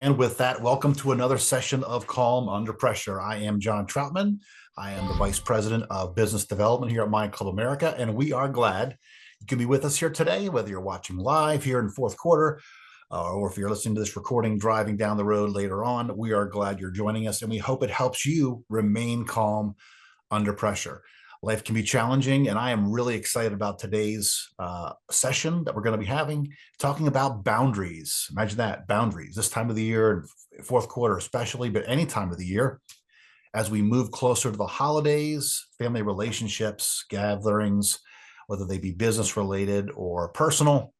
And with that, welcome to another session of Calm Under Pressure. I am John Troutman. I am the Vice President of Business Development here at Mind Club America, and we are glad you can be with us here today, whether you're watching live here in fourth quarter, or if you're listening to this recording driving down the road later on. We are glad you're joining us, and we hope it helps you remain calm under pressure. Life can be challenging, and I am really excited about today's session that we're going to be having, talking about boundaries. Imagine that, boundaries, this time of the year, fourth quarter especially, but any time of the year, as we move closer to the holidays, family relationships, gatherings, whether they be business related or personal.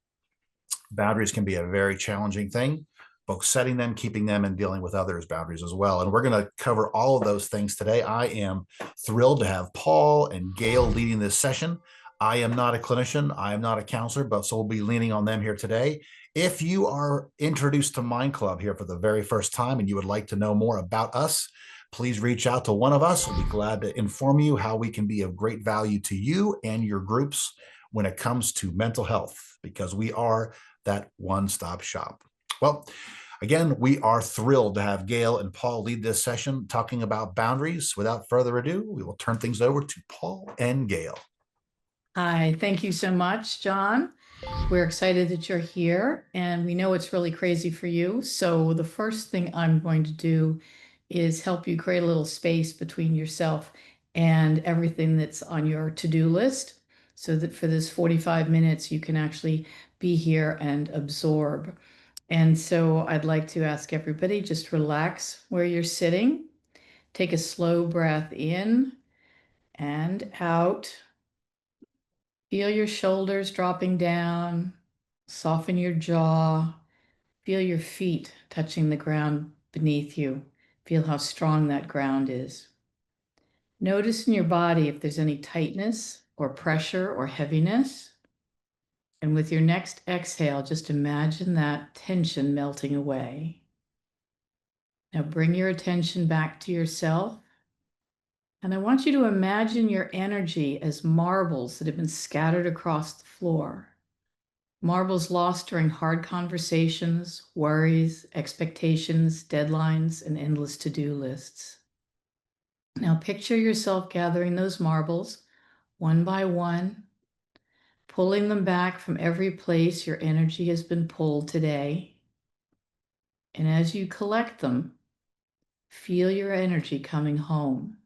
Boundaries can be a very challenging thing, both setting them, keeping them, and dealing with others' boundaries as well. And we're going to cover all of those things today. I am thrilled to have Paul and Gail leading this session. I am not a clinician. I am not a counselor, but so we'll be leaning on them here today. If you are introduced to Mind Club here for the very first time and you would like to know more about us, please reach out to one of us. We'll be glad to inform you how we can be of great value to you and your groups when it comes to mental health, because we are that one-stop shop. Well, again, we are thrilled to have Gail and Paul lead this session talking about boundaries. Without further ado, we will turn things over to Paul and Gail. Hi, thank you so much, John. We're excited that you're here, and we know it's really crazy for you. So the first thing I'm going to do is help you create a little space between yourself and everything that's on your to-do list, so that for this 45 minutes, you can actually be here and absorb. And so I'd like to ask everybody, just relax where you're sitting. Take a slow breath in and out. Feel your shoulders dropping down, soften your jaw, feel your feet touching the ground beneath you. Feel how strong that ground is. Notice in your body if there's any tightness or pressure or heaviness. And with your next exhale, just imagine that tension melting away. Now bring your attention back to yourself. And I want you to imagine your energy as marbles that have been scattered across the floor. Marbles lost during hard conversations, worries, expectations, deadlines, and endless to-do lists. Now picture yourself gathering those marbles one by one, pulling them back from every place your energy has been pulled today. And as you collect them, feel your energy coming home.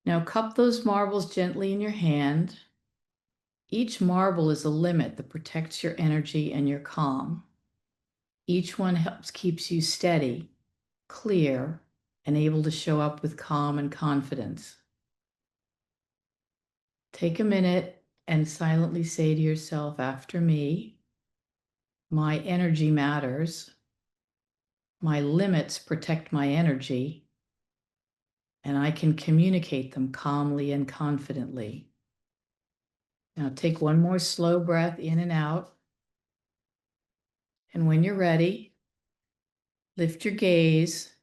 Now cup those marbles gently in your hand. Each marble is a limit that protects your energy and your calm. Each one keeps you steady, clear, and able to show up with calm and confidence. Take a minute and silently say to yourself after me, my energy matters, my limits protect my energy, and I can communicate them calmly and confidently. Now take one more slow breath in and out. And when you're ready, lift your gaze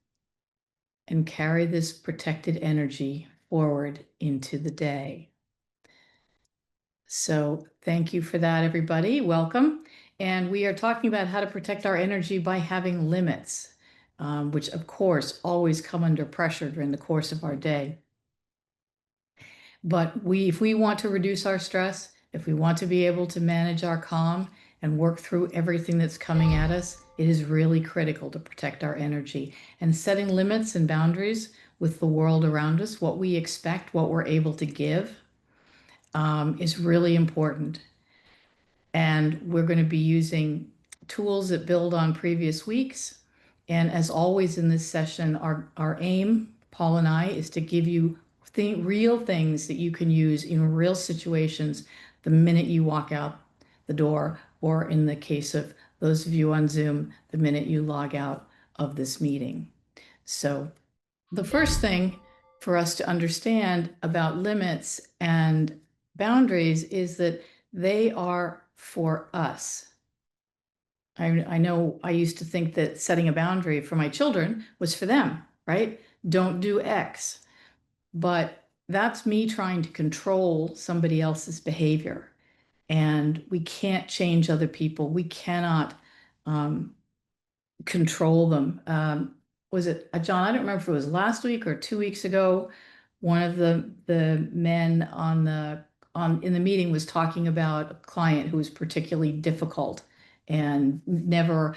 and carry this protected energy forward into the day. So thank you for that, everybody. Welcome. And we are talking about how to protect our energy by having limits, which of course always come under pressure during the course of our day. But if we want to reduce our stress, if we want to be able to manage our calm and work through everything that's coming at us, it is really critical to protect our energy. And setting limits and boundaries with the world around us, what we expect, what we're able to give, is really important. And we're going to be using tools that build on previous weeks. And as always in this session, our aim, Paul and I, is to give you real things that you can use in real situations the minute you walk out the door, or in the case of those of you on Zoom, the minute you log out of this meeting. So the first thing for us to understand about limits and boundaries is that they are for us. I know I used to think that setting a boundary for my children was for them, right? Don't do X. But that's me trying to control somebody else's behavior. And we can't change other people. We cannot control them. Was it John? I don't remember if it was last week or 2 weeks ago. One of the men on in the meeting was talking about a client who was particularly difficult and never,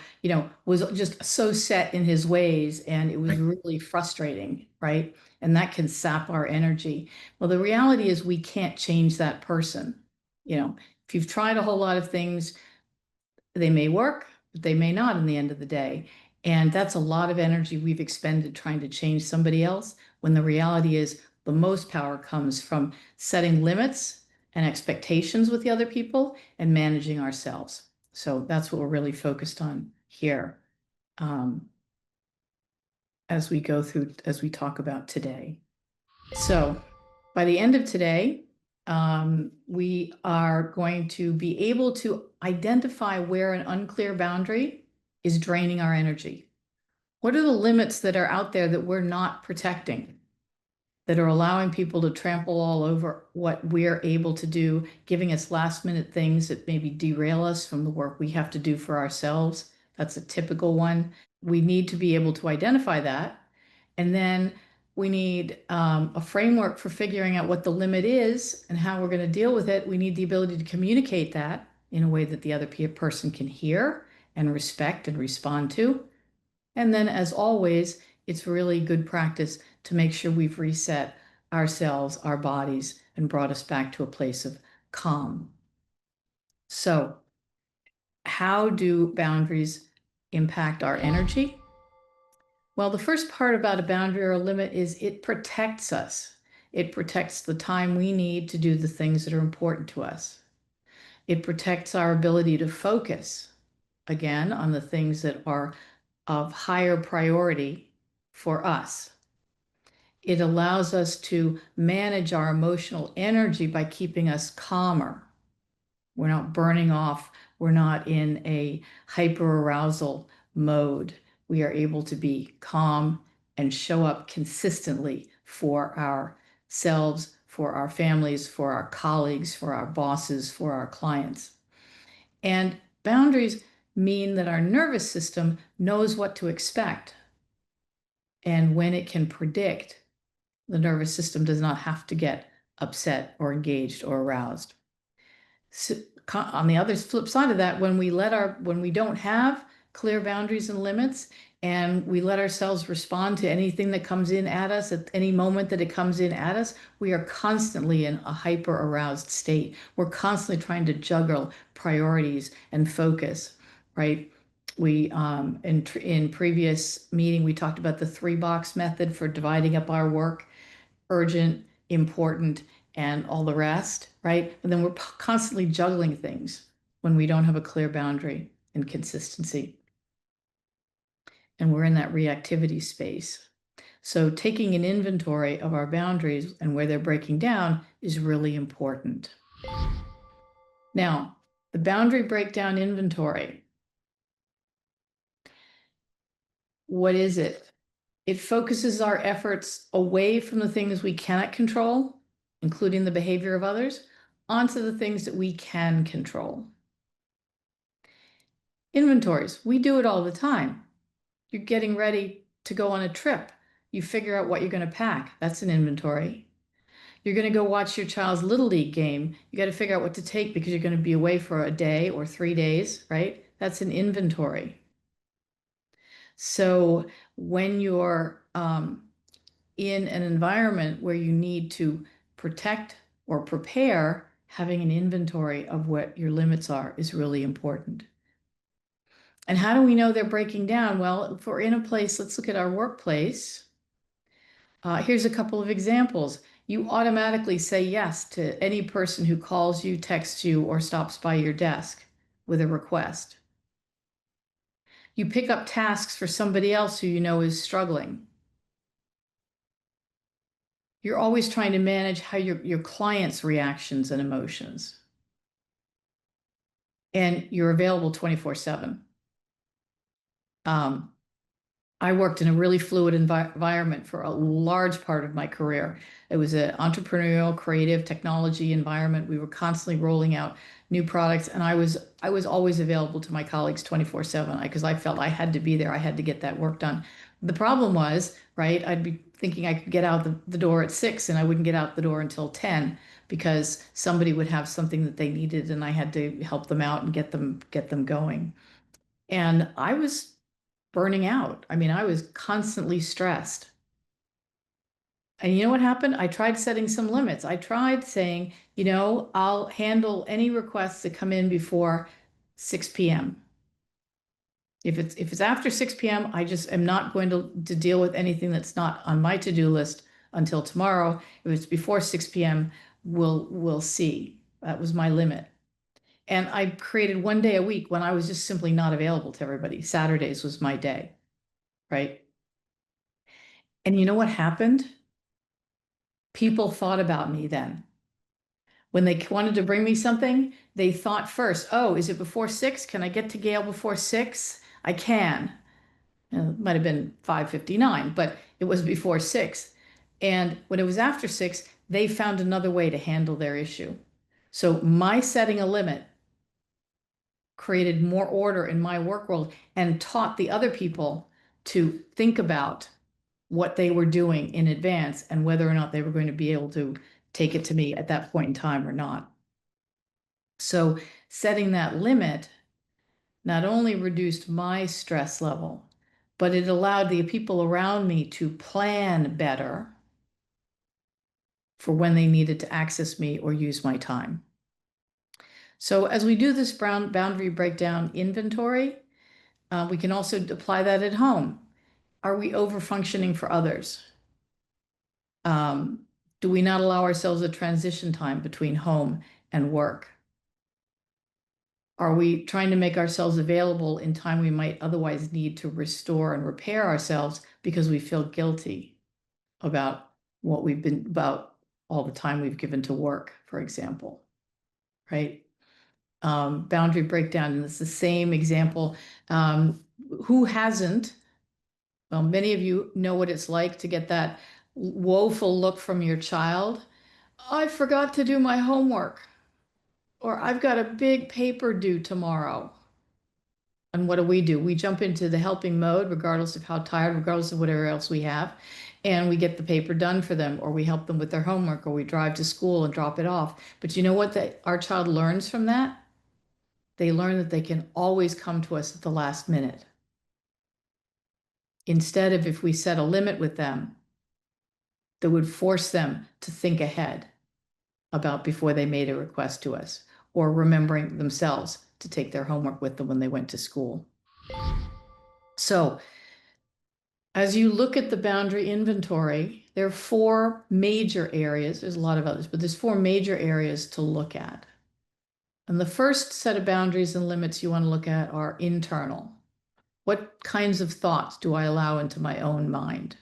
was just so set in his ways, and it was Right. really frustrating, right? And that can sap our energy. Well, the reality is we can't change that person. If you've tried a whole lot of things, they may work, but they may not in the end of the day. And that's a lot of energy we've expended trying to change somebody else, when the reality is the most power comes from setting limits and expectations with the other people and managing ourselves. So that's what we're really focused on here, um, as we talk about today. So by the end of today, we are going to be able to identify where an unclear boundary is draining our energy. What are the limits that are out there that we're not protecting, that are allowing people to trample all over what we're able to do, giving us last minute things that maybe derail us from the work we have to do for ourselves? That's a typical one. We need to be able to identify that. And then we need a framework for figuring out what the limit is and how we're going to deal with it. We need the ability to communicate that in a way that the other person can hear and respect and respond to. And then, as always, it's really good practice to make sure we've reset ourselves, our bodies, and brought us back to a place of calm. So, how do boundaries impact our energy? Well, the first part about a boundary or a limit is it protects us. It protects the time we need to do the things that are important to us. It protects our ability to focus, again, on the things that are of higher priority for us. It allows us to manage our emotional energy by keeping us calmer. We're not burning off. We're not in a hyperarousal mode. We are able to be calm and show up consistently for ourselves, for our families, for our colleagues, for our bosses, for our clients. And boundaries mean that our nervous system knows what to expect. And when it can predict, the nervous system does not have to get upset or engaged or aroused. So, on the other flip side of that, when we don't have clear boundaries and limits, and we let ourselves respond to anything that comes in at us at any moment that it comes in at us, we are constantly in a hyper aroused state. We're constantly trying to juggle priorities and focus, right? We in previous meeting we talked about the 3-box method for dividing up our work: urgent, important, and all the rest, right? But then we're constantly juggling things when we don't have a clear boundary and consistency. And we're in that reactivity space. So taking an inventory of our boundaries and where they're breaking down is really important. Now, the boundary breakdown inventory, what is it? It focuses our efforts away from the things we cannot control, including the behavior of others, onto the things that we can control. Inventories, we do it all the time. You're getting ready to go on a trip. You figure out what you're going to pack. That's an inventory. You're going to go watch your child's Little League game. You got to figure out what to take because you're going to be away for a day or 3 days, right? That's an inventory. So when you're in an environment where you need to protect or prepare, having an inventory of what your limits are is really important. And how do we know they're breaking down? Well, if we're in a place, let's look at our workplace. Here's a couple of examples. You automatically say yes to any person who calls you, texts you, or stops by your desk with a request. You pick up tasks for somebody else who you know is struggling. You're always trying to manage how your client's reactions and emotions. And you're available 24/7. I worked in a really fluid environment for a large part of my career. It was an entrepreneurial, creative technology environment. We were constantly rolling out new products, and I was always available to my colleagues 24/7 because I felt I had to be there. I had to get that work done. The problem was, right, I'd be thinking I could get out the door at 6 and I wouldn't get out the door until 10 because somebody would have something that they needed and I had to help them out and get them going. And I was burning out. I mean, I was constantly stressed. And you know what happened? I tried setting some limits. I tried saying, I'll handle any requests that come in before 6 p.m. If it's after 6 p.m., I just am not going to deal with anything that's not on my to-do list until tomorrow. If it's before 6 p.m., we'll see. That was my limit. And I created one day a week when I was just simply not available to everybody. Saturdays was my day, right? And you know what happened? People thought about me then. When they wanted to bring me something, they thought first, oh, is it before 6? Can I get to Gail before 6? I can. It might have been 5:59, but it was before 6. And when it was after 6, they found another way to handle their issue. So my setting a limit created more order in my work world and taught the other people to think about what they were doing in advance and whether or not they were going to be able to take it to me at that point in time or not. So setting that limit not only reduced my stress level, but it allowed the people around me to plan better for when they needed to access me or use my time. So as we do this boundary breakdown inventory, we can also apply that at home. Are we over functioning for others? Um, do we not allow ourselves a transition time between home and work? Are we trying to make ourselves available in time we might otherwise need to restore and repair ourselves because we feel guilty about about all the time we've given to work, for example, right? Boundary breakdown, and it's the same example. Who hasn't? Well, many of you know what it's like to get that woeful look from your child. I forgot to do my homework, or I've got a big paper due tomorrow. And what do? We jump into the helping mode, regardless of how tired, regardless of whatever else we have, and we get the paper done for them, or we help them with their homework, or we drive to school and drop it off. But you know what our child learns from that? They learn that they can always come to us at the last minute. Instead of if we set a limit with them that would force them to think ahead about before they made a request to us, or remembering themselves to take their homework with them when they went to school. So as you look at the boundary inventory, there are 4 major areas. There's a lot of others, but there's 4 major areas to look at. And the first set of boundaries and limits you want to look at are internal. What kinds of thoughts do I allow into my own mind?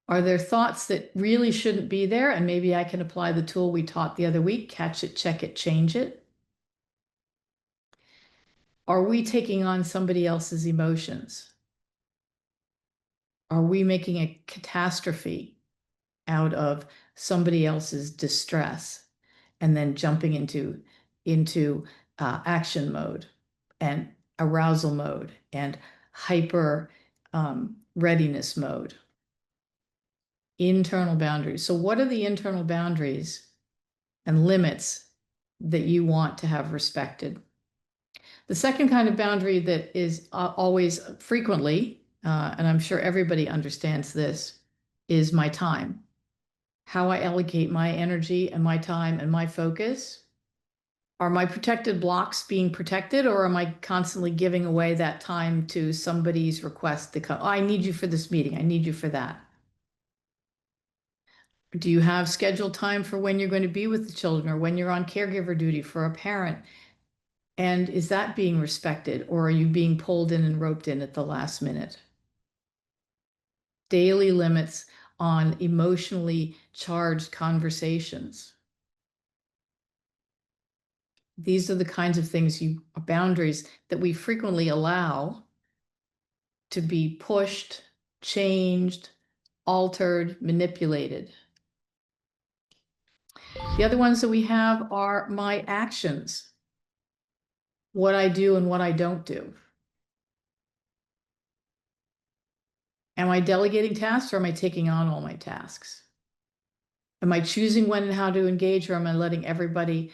Are there thoughts that really shouldn't be there? And maybe I can apply the tool we taught the other week, catch it, check it, change it. Are we taking on somebody else's emotions? Are we making a catastrophe out of somebody else's distress and then jumping into action mode and arousal mode and hyper readiness mode? Internal boundaries. So what are the internal boundaries and limits that you want to have respected? The second kind of boundary that is always frequently, and I'm sure everybody understands this, is my time. How I allocate my energy and my time and my focus. Are my protected blocks being protected, or am I constantly giving away that time to somebody's request to come? Oh, I need you for this meeting. I need you for that. Do you have scheduled time for when you're going to be with the children or when you're on caregiver duty for a parent? And is that being respected, or are you being pulled in and roped in at the last minute? Daily limits on emotionally charged conversations. These are the kinds of things boundaries that we frequently allow to be pushed, changed, altered, manipulated. The other ones that we have are my actions, what I do and what I don't do. Am I delegating tasks or am I taking on all my tasks? Am I choosing when and how to engage, or am I letting everybody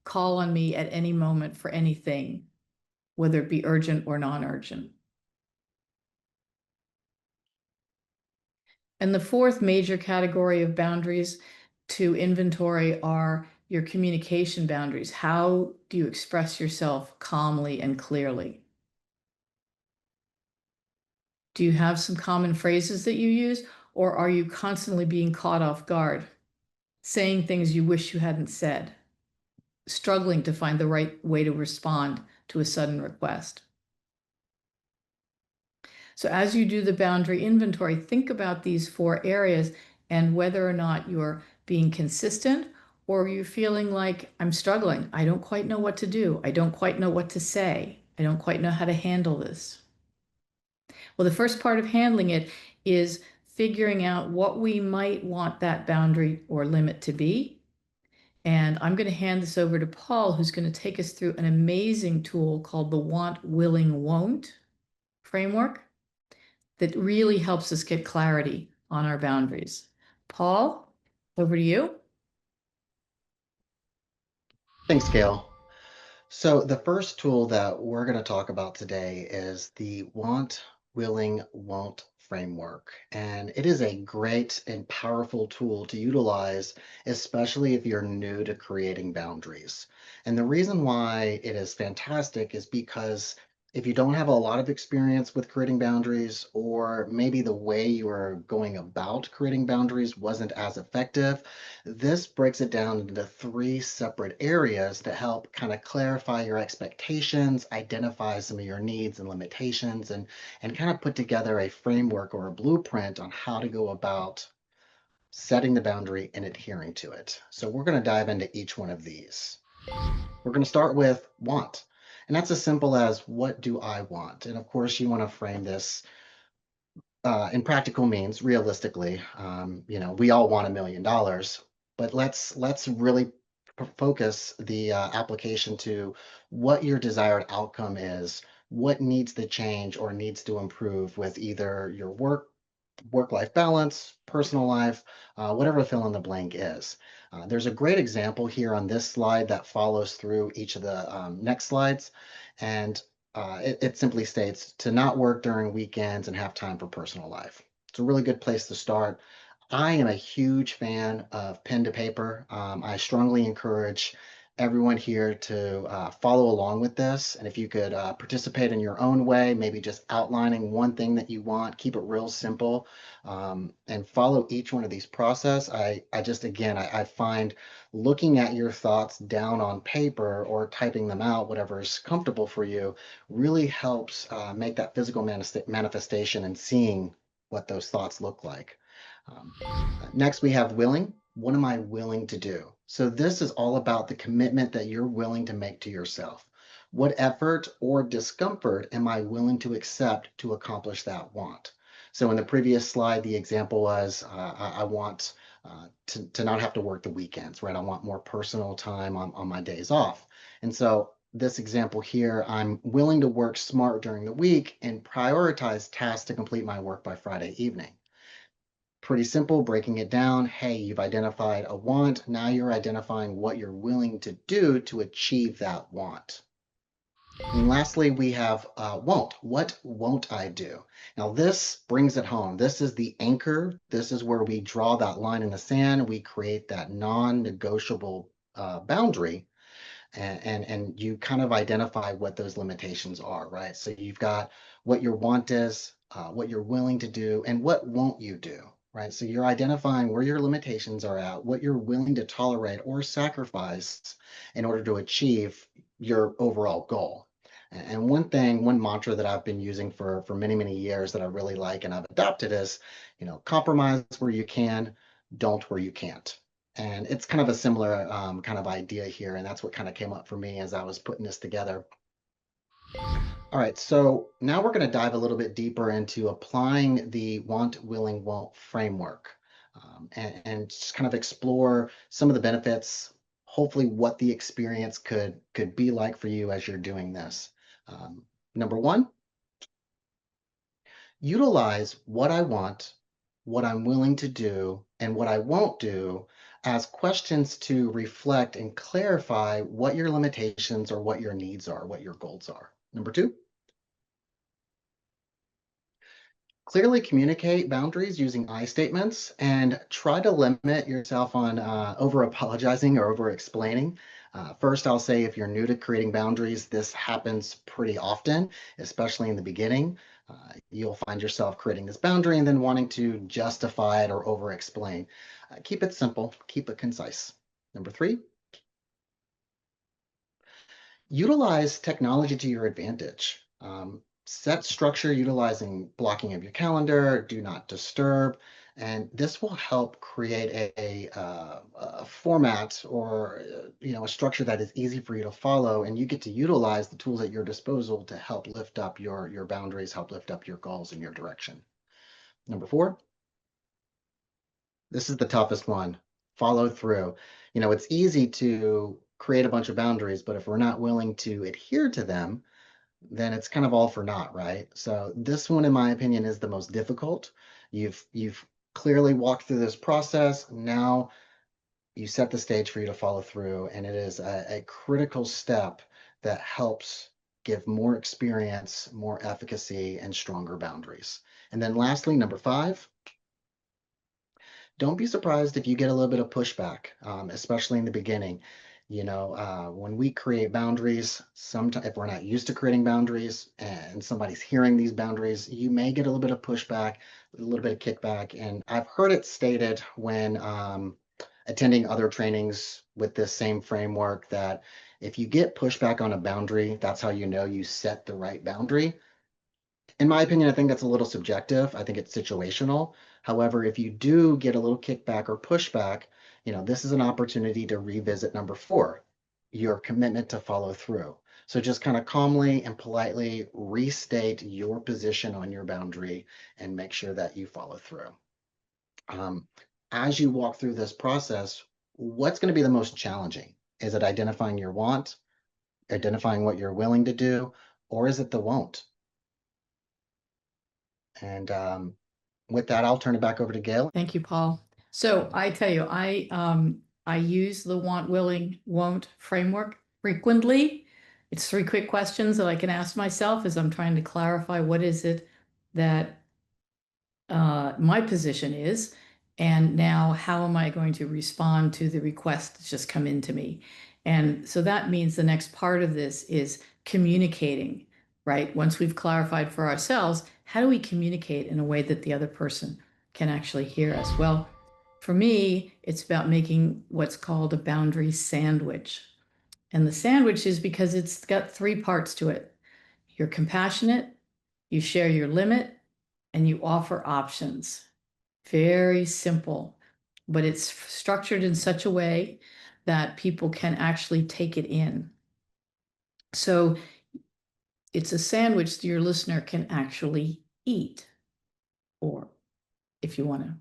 call on me at any moment for anything, whether it be urgent or non-urgent? And the fourth major category of boundaries to inventory are your communication boundaries. How do you express yourself calmly and clearly? Do you have some common phrases that you use, or are you constantly being caught off guard, saying things you wish you hadn't said, struggling to find the right way to respond to a sudden request? So as you do the boundary inventory, think about these four areas and whether or not you're being consistent or you're feeling like I'm struggling. I don't quite know what to do. I don't quite know what to say. I don't quite know how to handle this. Well, the first part of handling it is figuring out what we might want that boundary or limit to be. And I'm going to hand this over to Paul, who's going to take us through an amazing tool called the Want, Willing, Won't framework that really helps us get clarity on our boundaries. Paul, over to you. Thanks, Gail. So the first tool that we're going to talk about today is the Want, Willing, Won't framework. And it is a great and powerful tool to utilize, especially if you're new to creating boundaries. And the reason why it is fantastic is because if you don't have a lot of experience with creating boundaries, or maybe the way you are going about creating boundaries wasn't as effective, this breaks it down into three separate areas to help kind of clarify your expectations, identify some of your needs and limitations, and kind of put together a framework or a blueprint on how to go about setting the boundary and adhering to it. So we're going to dive into each one of these. We're going to start with want. And that's as simple as, what do I want? And of course, you want to frame this in practical means, realistically. We all want $1 million, but let's really focus the application to what your desired outcome is, what needs to change or needs to improve with either your work-life balance, personal life, whatever fill in the blank is. There's a great example here on this slide that follows through each of the next slides. And it simply states to not work during weekends and have time for personal life. It's a really good place to start. I am a huge fan of pen to paper. I strongly encourage everyone here to follow along with this. And if you could participate in your own way, maybe just outlining one thing that you want, keep it real simple, and follow each one of these process. I find looking at your thoughts down on paper or typing them out, whatever is comfortable for you, really helps make that physical manifestation and seeing what those thoughts look like. Next, we have willing. What am I willing to do? So this is all about the commitment that you're willing to make to yourself. What effort or discomfort am I willing to accept to accomplish that want? So in the previous slide, the example was I want to not have to work the weekends, right? I want more personal time on my days off. And so this example here, I'm willing to work smart during the week and prioritize tasks to complete my work by Friday evening. Pretty simple, breaking it down. Hey, you've identified a want. Now you're identifying what you're willing to do to achieve that want. And lastly, we have won't. What won't I do? Now, this brings it home. This is the anchor. This is where we draw that line in the sand. We create that non-negotiable boundary, and you kind of identify what those limitations are, right? So you've got what your want is, what you're willing to do, and what won't you do, right? So you're identifying where your limitations are at, what you're willing to tolerate or sacrifice in order to achieve your overall goal. And one mantra that I've been using for many, many years that I really like and I've adopted is, compromise where you can, don't where you can't. And it's kind of a similar kind of idea here. And that's what kind of came up for me as I was putting this together. All right, so now we're going to dive a little bit deeper into applying the want, willing, won't framework, and just kind of explore some of the benefits, hopefully what the experience could be like for you as you're doing this. Number one, utilize what I want, what I'm willing to do, and what I won't do as questions to reflect and clarify what your limitations or what your needs are, what your goals are. Number two, clearly communicate boundaries using I statements and try to limit yourself on over apologizing or over explaining. First, I'll say if you're new to creating boundaries, this happens pretty often, especially in the beginning. You'll find yourself creating this boundary and then wanting to justify it or over explain. Keep it simple, keep it concise. Number three, utilize technology to your advantage. Set structure utilizing blocking of your calendar, do not disturb, and this will help create a format or a structure that is easy for you to follow, and you get to utilize the tools at your disposal to help lift up your boundaries, help lift up your goals and your direction. Number four, this is the toughest one. Follow through. It's easy to create a bunch of boundaries, but if we're not willing to adhere to them, then it's kind of all for naught, right? So this one, in my opinion, is the most difficult. You've clearly walked through this process. Now you set the stage for you to follow through, and it is a critical step that helps give more experience, more efficacy, and stronger boundaries. And then lastly, number five, don't be surprised if you get a little bit of pushback, especially in the beginning. When we create boundaries, sometimes if we're not used to creating boundaries and somebody's hearing these boundaries, you may get a little bit of pushback, a little bit of kickback. And I've heard it stated when attending other trainings with this same framework that if you get pushback on a boundary, that's how you know you set the right boundary. In my opinion, I think that's a little subjective. I think it's situational. However, if you do get a little kickback or pushback, this is an opportunity to revisit number four, your commitment to follow through. So just kind of calmly and politely restate your position on your boundary and make sure that you follow through. Um, as you walk through this process, what's going to be the most challenging? Is it identifying your want, identifying what you're willing to do, or is it the won't? And with that, I'll turn it back over to Gail. Thank you, Paul. So I tell you, I use the want, willing, won't framework frequently. It's three quick questions that I can ask myself as I'm trying to clarify what is it that my position is, and now how am I going to respond to the request that's just come into me? And so that means the next part of this is communicating, right? Once we've clarified for ourselves, how do we communicate in a way that the other person can actually hear us? Well, for me, it's about making what's called a boundary sandwich. And the sandwich is because it's got three parts to it. You're compassionate, you share your limit, and you offer options. Very simple, but it's structured in such a way that people can actually take it in. So it's a sandwich that your listener can actually eat, or if you want to,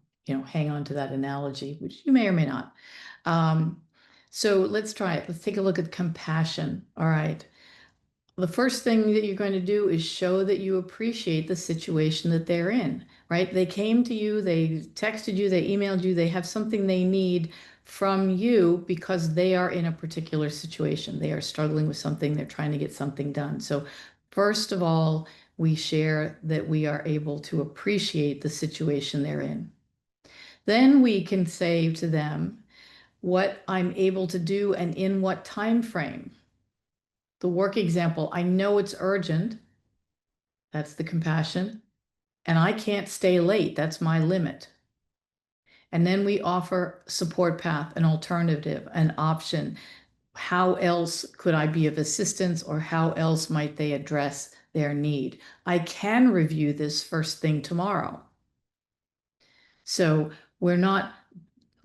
hang on to that analogy, which you may or may not. So let's try it. Let's take a look at compassion. All right. The first thing that you're going to do is show that you appreciate the situation that they're in, right? They came to you, they texted you, they emailed you, they have something they need from you because they are in a particular situation. They are struggling with something, they're trying to get something done. So, first of all, we share that we are able to appreciate the situation they're in. Then we can say to them what I'm able to do and in what time frame. The work example, I know it's urgent. That's the compassion. And I can't stay late. That's my limit. And then we offer support path, an alternative, an option. How else could I be of assistance, or how else might they address their need? I can review this first thing tomorrow. So we're not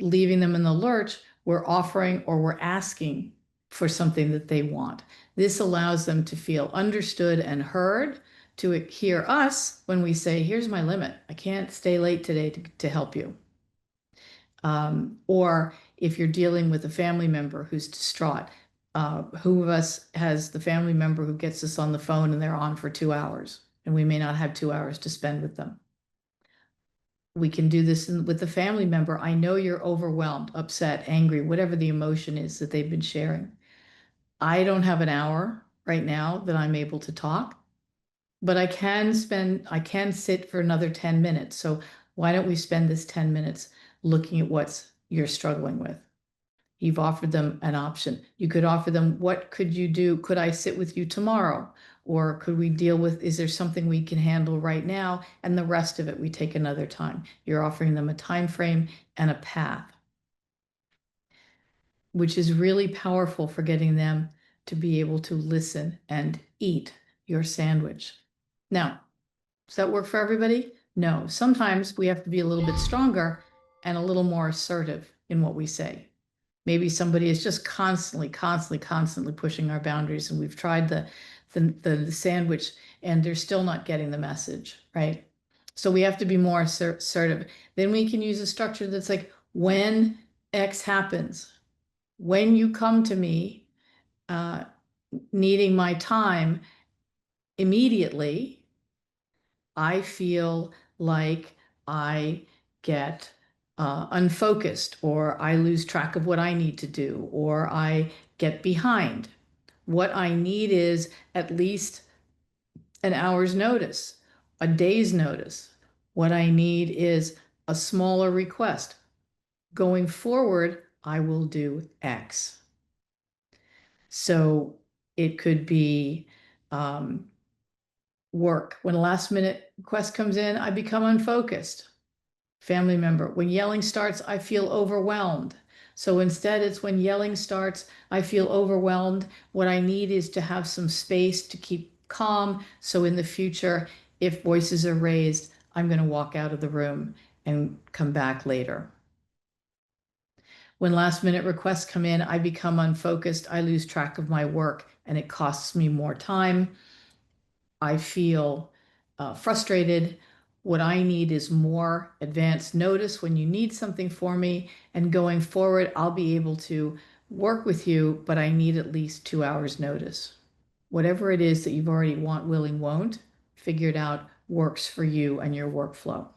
leaving them in the lurch. We're offering or we're asking for something that they want. This allows them to feel understood and heard, to hear us when we say, here's my limit. I can't stay late today to help you. Or if you're dealing with a family member who's distraught, who of us has the family member who gets us on the phone and they're on for 2 hours and we may not have 2 hours to spend with them? We can do this with the family member. I know you're overwhelmed, upset, angry, whatever the emotion is that they've been sharing. I don't have an hour right now that I'm able to talk, but I can sit for another 10 minutes. So why don't we spend this 10 minutes looking at what you're struggling with? You've offered them an option. You could offer them, what could you do? Could I sit with you tomorrow? Or could we deal with, is there something we can handle right now? And the rest of it, we take another time. You're offering them a time frame and a path, which is really powerful for getting them to be able to listen and eat your sandwich. Now, does that work for everybody? No. Sometimes we have to be a little bit stronger and a little more assertive in what we say. Maybe somebody is just constantly pushing our boundaries, and we've tried the sandwich and they're still not getting the message, right? So we have to be more assertive. Then we can use a structure that's like, when X happens, when you come to me needing my time immediately, I feel like I get unfocused, or I lose track of what I need to do, or I get behind. What I need is at least an hour's notice, a day's notice. What I need is a smaller request. Going forward, I will do X. So it could be work. When a last minute request comes in, I become unfocused. Family member, when yelling starts, I feel overwhelmed. So instead, it's when yelling starts, I feel overwhelmed. What I need is to have some space to keep calm. So in the future, if voices are raised, I'm going to walk out of the room and come back later. When last minute requests come in, I become unfocused. I lose track of my work and it costs me more time. I feel frustrated. What I need is more advance notice when you need something for me. And going forward, I'll be able to work with you, but I need at least 2 hours notice. Whatever it is that you've already want, willing, won't, figured out works for you and your workflow.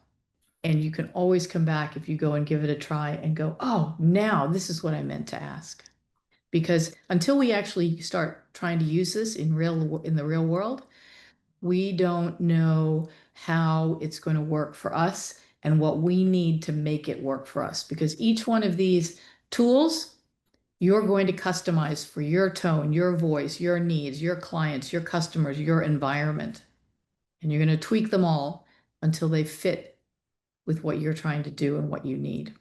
And you can always come back if you go and give it a try and go, oh, now this is what I meant to ask. Because until we actually start trying to use this in the real world, we don't know how it's going to work for us and what we need to make it work for us. Because each one of these tools, you're going to customize for your tone, your voice, your needs, your clients, your customers, your environment. And you're going to tweak them all until they fit with what you're trying to do and what you need.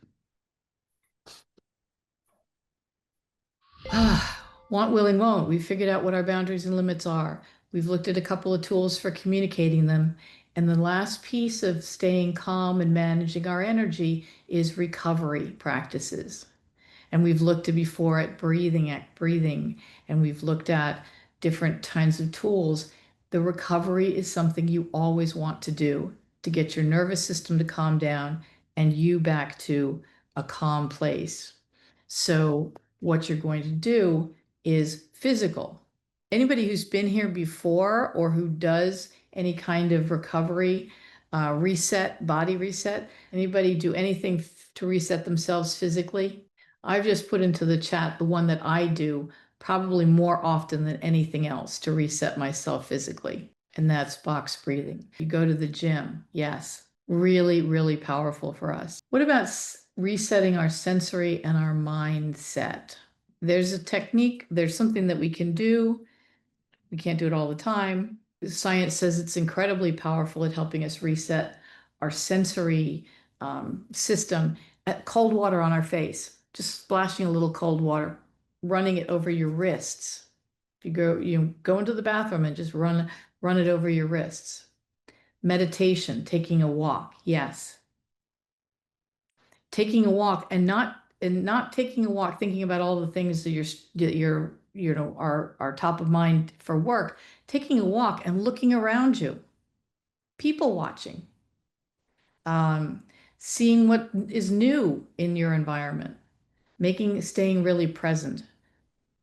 Want, willing, won't. We've figured out what our boundaries and limits are. We've looked at a couple of tools for communicating them. And the last piece of staying calm and managing our energy is recovery practices. And we've looked at before at breathing, and we've looked at different kinds of tools. The recovery is something you always want to do to get your nervous system to calm down and you back to a calm place. So what you're going to do is physical. Anybody who's been here before or who does any kind of recovery, reset, body reset, anybody do anything to reset themselves physically? I've just put into the chat the one that I do probably more often than anything else to reset myself physically, and that's box breathing. You go to the gym, yes, really, really powerful for us. What about resetting our sensory and our mindset? There's a technique, there's something that we can do. We can't do it all the time. Science says it's incredibly powerful at helping us reset our sensory system. Cold water on our face, just splashing a little cold water, running it over your wrists. If you go into the bathroom and just run it over your wrists. Meditation, taking a walk, yes. Taking a walk and not taking a walk thinking about all the things that you're are top of mind for work, taking a walk and looking around you, people watching, um, seeing what is new in your environment, staying really present.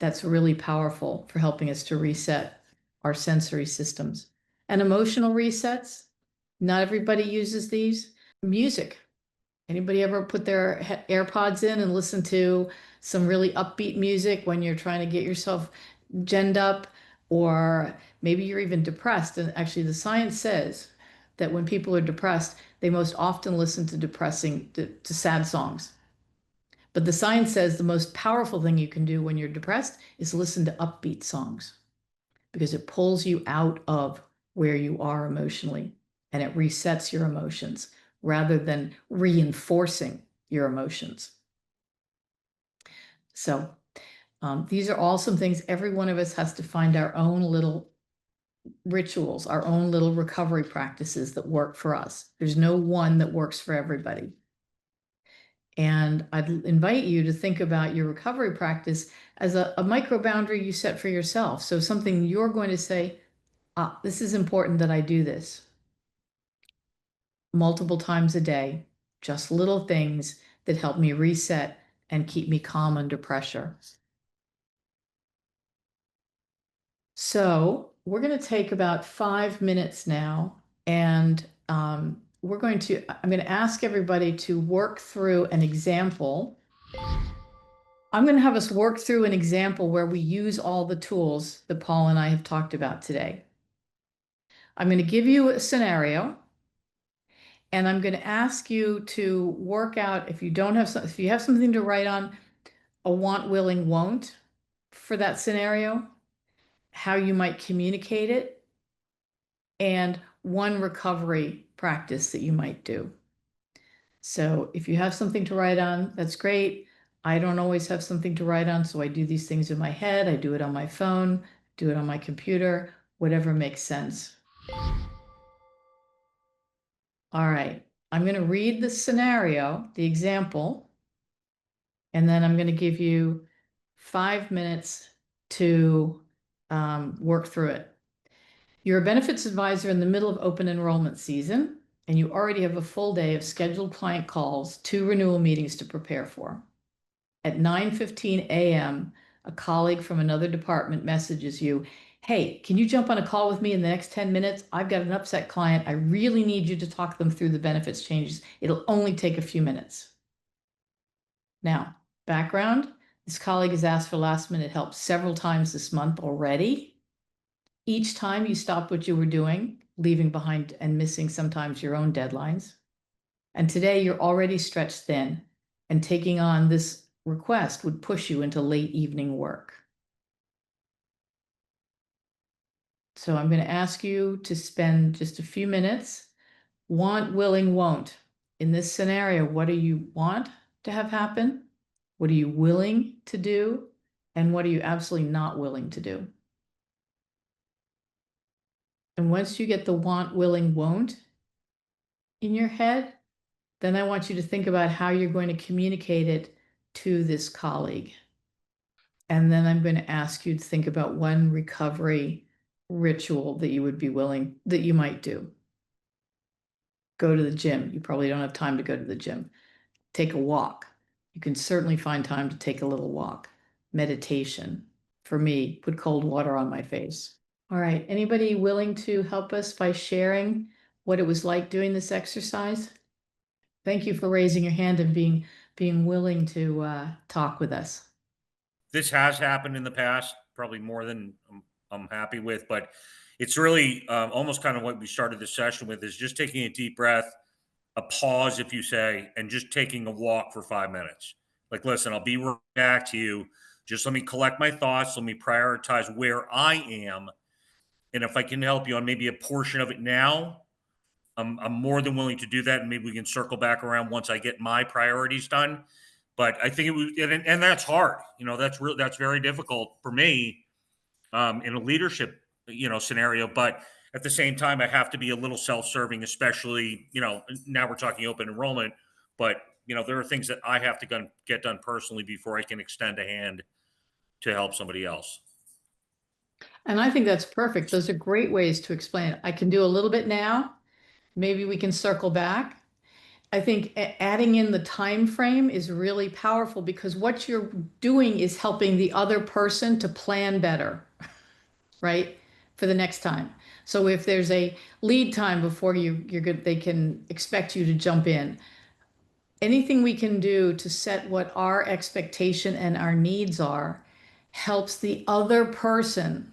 That's really powerful for helping us to reset our sensory systems. And emotional resets, not everybody uses these. Music. Anybody ever put their AirPods in and listen to some really upbeat music when you're trying to get yourself genned up, or maybe you're even depressed? And actually, the science says that when people are depressed, they most often listen to sad songs. But the science says the most powerful thing you can do when you're depressed is listen to upbeat songs, because it pulls you out of where you are emotionally and it resets your emotions rather than reinforcing your emotions. So these are all some things every one of us has to find our own little rituals, our own little recovery practices that work for us. There's no one that works for everybody. And I'd invite you to think about your recovery practice as a micro boundary you set for yourself. So something you're going to say, this is important that I do this multiple times a day, just little things that help me reset and keep me calm under pressure. So we're going to take about 5 minutes now, and I'm going to ask everybody to work through an example. I'm going to have us work through an example where we use all the tools that Paul and I have talked about today. I'm going to give you a scenario, and I'm going to ask you to work out, if you have something to write on, a want, willing, won't for that scenario, how you might communicate it, and one recovery practice that you might do. So if you have something to write on, that's great. I don't always have something to write on, so I do these things in my head. I do it on my phone, do it on my computer, whatever makes sense. All right, I'm going to read the scenario, the example, and then I'm going to give you 5 minutes to work through it. You're a benefits advisor in the middle of open enrollment season, and you already have a full day of scheduled client calls, 2 renewal meetings to prepare for. At 9:15 a.m., a colleague from another department messages you, "Hey, can you jump on a call with me in the next 10 minutes? I've got an upset client. I really need you to talk them through the benefits changes. It'll only take a few minutes." Now, background, this colleague has asked for last minute help several times this month already. Each time you stopped what you were doing, leaving behind and missing sometimes your own deadlines. And today you're already stretched thin, and taking on this request would push you into late evening work. So I'm going to ask you to spend just a few minutes. Want, willing, won't. In this scenario, what do you want to have happen? What are you willing to do? And what are you absolutely not willing to do? And once you get the want, willing, won't in your head, then I want you to think about how you're going to communicate it to this colleague. And then I'm going to ask you to think about one recovery ritual that you would be willing, that you might do. Go to the gym. You probably don't have time to go to the gym. Take a walk. You can certainly find time to take a little walk. Meditation. For me, put cold water on my face. All right. Anybody willing to help us by sharing what it was like doing this exercise? Thank you for raising your hand and being willing to talk with us. This has happened in the past, probably more than I'm happy with, but it's really almost kind of what we started the session with, is just taking a deep breath, a pause, if you say, and just taking a walk for 5 minutes. Like, listen, I'll be right back to you. Just let me collect my thoughts. Let me prioritize where I am. And if I can help you on maybe a portion of it now, I'm more than willing to do that. And maybe we can circle back around once I get my priorities done. But I think it was, and that's hard. That's very difficult for me in a leadership, scenario. But at the same time, I have to be a little self-serving, especially, now we're talking open enrollment, but there are things that I have to get done personally before I can extend a hand to help somebody else. And I think that's perfect. Those are great ways to explain it. I can do a little bit now. Maybe we can circle back. I think adding in the time frame is really powerful because what you're doing is helping the other person to plan better, right? For the next time. So if there's a lead time before you're good, they can expect you to jump in. Anything we can do to set what our expectation and our needs are helps the other person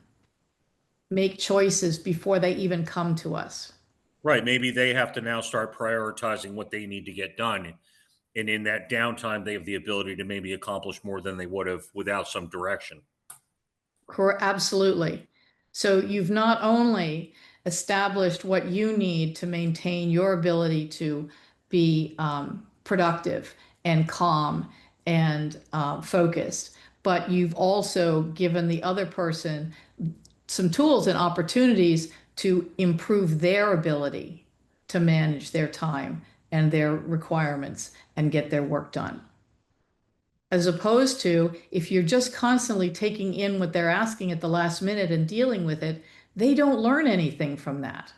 make choices before they even come to us. Right. Maybe they have to now start prioritizing what they need to get done. And in that downtime, they have the ability to maybe accomplish more than they would have without some direction. Absolutely. So you've not only established what you need to maintain your ability to be productive and calm and focused, but you've also given the other person some tools and opportunities to improve their ability to manage their time and their requirements and get their work done. As opposed to if you're just constantly taking in what they're asking at the last minute and dealing with it, they don't learn anything from that.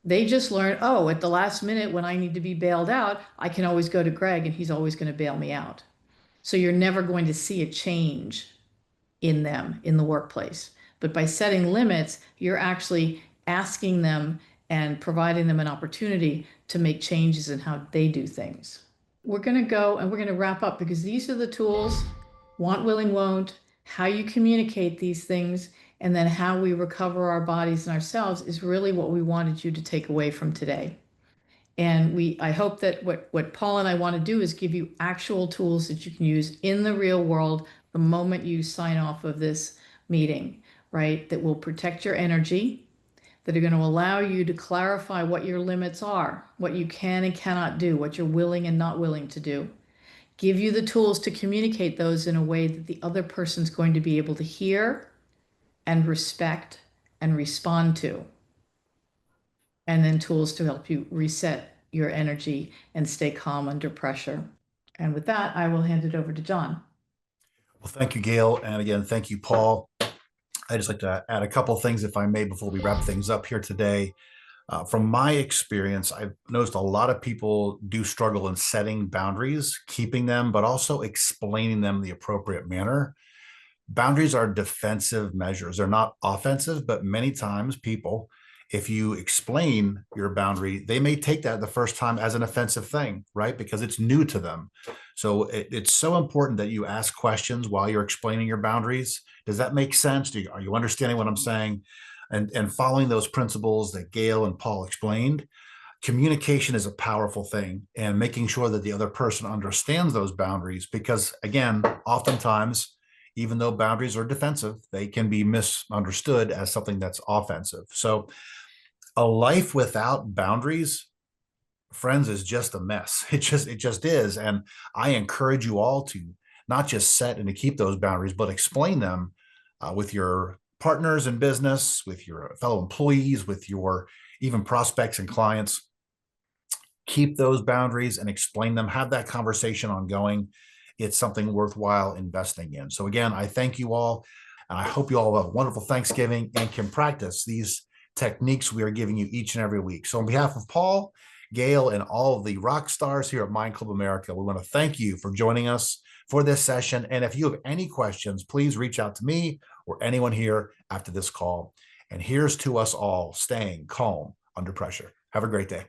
They just learn, oh, at the last minute when I need to be bailed out, I can always go to Greg and he's always going to bail me out. So you're never going to see a change in them in the workplace. But by setting limits, you're actually asking them and providing them an opportunity to make changes in how they do things. We're going to go and we're going to wrap up because these are the tools, want, willing, won't, how you communicate these things, and then how we recover our bodies and ourselves is really what we wanted you to take away from today. And I hope that what Paul and I want to do is give you actual tools that you can use in the real world the moment you sign off of this meeting, right? That will protect your energy, that are going to allow you to clarify what your limits are, what you can and cannot do, what you're willing and not willing to do. Give you the tools to communicate those in a way that the other person's going to be able to hear and respect and respond to. And then tools to help you reset your energy and stay calm under pressure. And with that, I will hand it over to John. Well, thank you, Gail. And again, thank you, Paul. I'd just like to add a couple of things, if I may, before we wrap things up here today. From my experience, I've noticed a lot of people do struggle in setting boundaries, keeping them, but also explaining them in the appropriate manner. Boundaries are defensive measures. They're not offensive, but many times people, if you explain your boundary, they may take that the first time as an offensive thing, right? Because it's new to them. So it's so important that you ask questions while you're explaining your boundaries. Does that make sense? Are you understanding what I'm saying? And following those principles that Gail and Paul explained, communication is a powerful thing, and making sure that the other person understands those boundaries, because again, oftentimes, even though boundaries are defensive, they can be misunderstood as something that's offensive. So a life without boundaries, friends, is just a mess. It just is. And I encourage you all to not just set and to keep those boundaries, but explain them with your partners in business, with your fellow employees, with your even prospects and clients. Keep those boundaries and explain them. Have that conversation ongoing. It's something worthwhile investing in. So again, I thank you all, and I hope you all have a wonderful Thanksgiving and can practice these techniques we are giving you each and every week. So on behalf of Paul, Gail, and all of the rock stars here at Mind Club America, we want to thank you for joining us for this session. And if you have any questions, please reach out to me or anyone here after this call. And here's to us all staying calm under pressure. Have a great day.